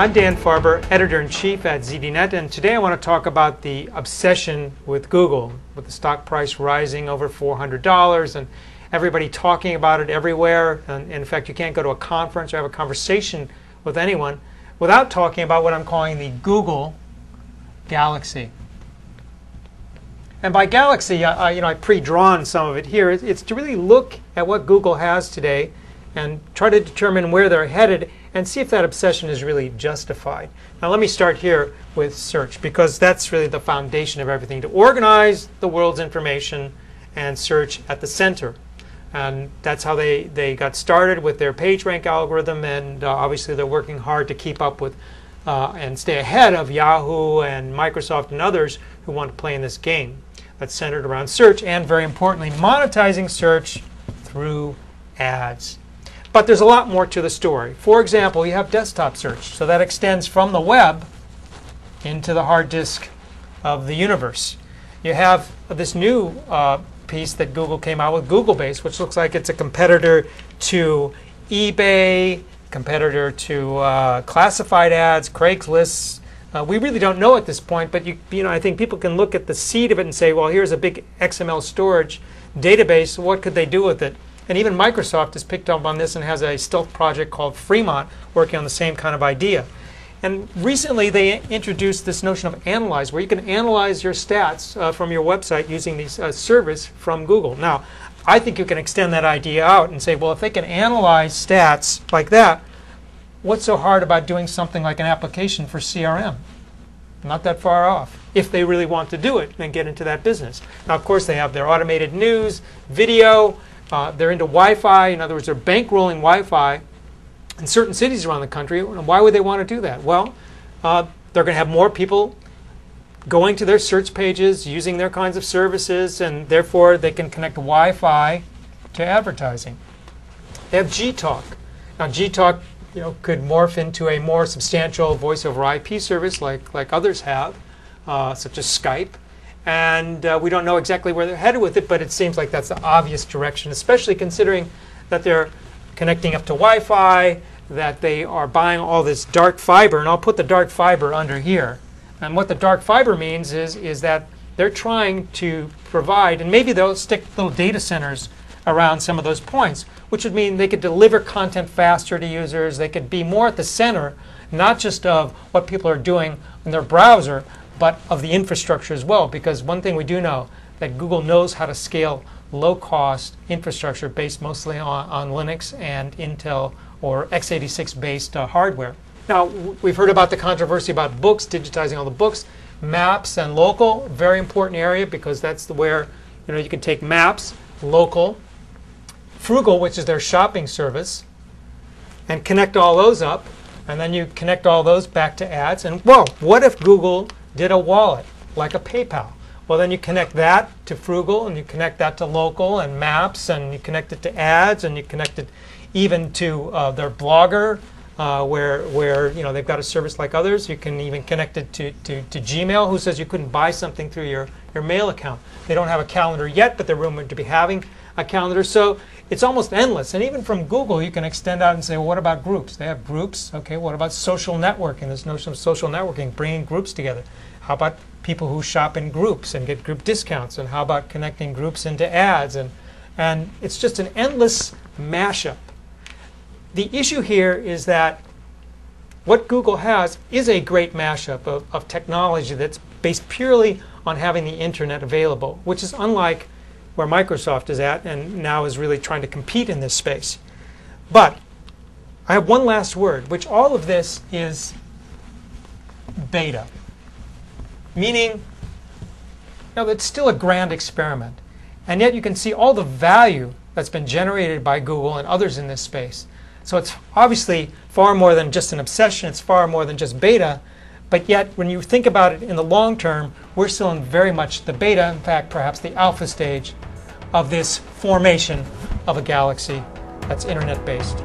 I'm Dan Farber, Editor-in-Chief at ZDNet, and today I want to talk about the obsession with Google, with the stock price rising over $400 and everybody talking about it everywhere. And in fact, you can't go to a conference or have a conversation with anyone without talking about what I'm calling the Google Galaxy. And by Galaxy, I've pre-drawn some of it here. It's to really look at what Google has today and try to determine where they're headed and see if that obsession is really justified. Now let me start here with search, because that's really the foundation of everything, to organize the world's information and search at the center. And that's how they got started with their PageRank algorithm, and obviously they're working hard to keep up with and stay ahead of Yahoo and Microsoft and others who want to play in this game that's centered around search and, very importantly, monetizing search through ads. But there's a lot more to the story. For example, you have desktop search. So that extends from the web into the hard disk of the universe. You have this new piece that Google came out with, Google Base, which looks like it's a competitor to eBay, competitor to classified ads, Craigslist. We really don't know at this point, but I think people can look at the seed of it and say, well, here's a big XML storage database. What could they do with it? And even Microsoft has picked up on this and has a stealth project called Fremont working on the same kind of idea. And recently they introduced this notion of Analyze, where you can analyze your stats from your website using these service from Google. Now, I think you can extend that idea out and say, well, if they can analyze stats like that, what's so hard about doing something like an application for CRM? Not that far off, if they really want to do it and get into that business. Now, of course, they have their automated news, video. They're into Wi-Fi. In other words, they're bankrolling Wi-Fi in certain cities around the country. Why would they want to do that? Well, they're going to have more people going to their search pages, using their kinds of services, and therefore they can connect Wi-Fi to advertising. They have Gtalk. Now, Gtalk could morph into a more substantial voice over IP service like others have, such as Skype. And we don't know exactly where they're headed with it, but it seems like that's the obvious direction, especially considering that they're connecting up to Wi-Fi, that they are buying all this dark fiber. And I'll put the dark fiber under here. And what the dark fiber means is that they're trying to provide, and maybe they'll stick little data centers around some of those points, which would mean they could deliver content faster to users. They could be more at the center, not just of what people are doing in their browser, but of the infrastructure as well. Because one thing we do know, that Google knows how to scale low-cost infrastructure based mostly on Linux and Intel or x86-based hardware. Now, we've heard about the controversy about books, digitizing all the books. Maps and local, very important area, because that's where you can take maps, local, Frugal, which is their shopping service, and connect all those up. And then you connect all those back to ads. And, well, what if Google did a wallet like a PayPal? Well, then you connect that to Frugal, and you connect that to local and maps, and you connect it to ads, and you connect it even to their Blogger, where they've got a service like others. You can even connect it to Gmail, who says you couldn't buy something through your mail account. They don't have a calendar yet, but they're rumored to be having a calendar. So it's almost endless. And even from Google, you can extend out and say, well, what about groups? They have groups. Okay, what about social networking? This notion of social networking, bringing groups together. How about people who shop in groups and get group discounts? And how about connecting groups into ads? And it's just an endless mashup. The issue here is that what Google has is a great mashup of technology that's based purely on having the internet available, which is unlike where Microsoft is at and now is really trying to compete in this space. But I have one last word, which all of this is beta, meaning it's still a grand experiment. And yet you can see all the value that's been generated by Google and others in this space. So it's obviously far more than just an obsession. It's far more than just beta. But yet, when you think about it in the long term, we're still in very much the beta, in fact, perhaps the alpha stage of this formation of a galaxy that's internet-based.